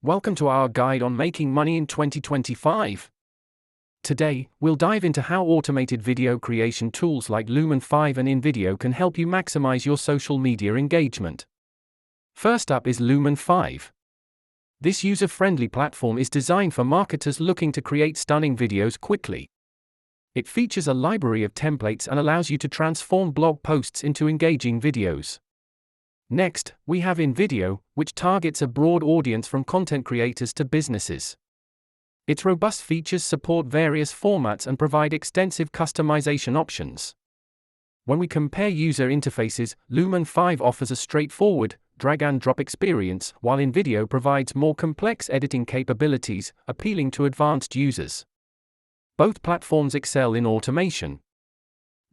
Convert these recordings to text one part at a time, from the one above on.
Welcome to our guide on making money in 2025. Today, we'll dive into how automated video creation tools like Lumen5 and InVideo can help you maximize your social media engagement. First up is Lumen5. This user-friendly platform is designed for marketers looking to create stunning videos quickly. It features a library of templates and allows you to transform blog posts into engaging videos. Next, we have InVideo, which targets a broad audience from content creators to businesses. Its robust features support various formats and provide extensive customization options. When we compare user interfaces, Lumen5 offers a straightforward, drag-and-drop experience, while InVideo provides more complex editing capabilities, appealing to advanced users. Both platforms excel in automation.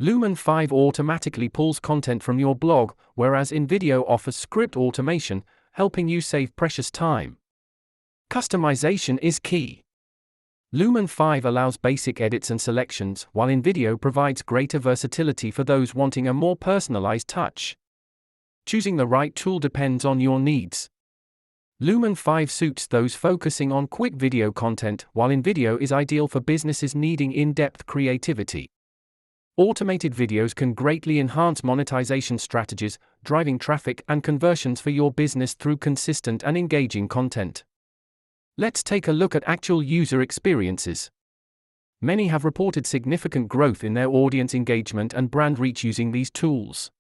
Lumen5 automatically pulls content from your blog, whereas InVideo offers script automation, helping you save precious time. Customization is key. Lumen5 allows basic edits and selections, while InVideo provides greater versatility for those wanting a more personalized touch. Choosing the right tool depends on your needs. Lumen5 suits those focusing on quick video content, while InVideo is ideal for businesses needing in-depth creativity. Automated videos can greatly enhance monetization strategies, driving traffic and conversions for your business through consistent and engaging content. Let's take a look at actual user experiences. Many have reported significant growth in their audience engagement and brand reach using these tools.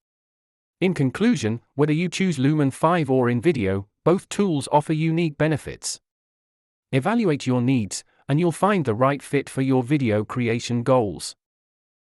In conclusion, whether you choose Lumen5 or InVideo, both tools offer unique benefits. Evaluate your needs, and you'll find the right fit for your video creation goals.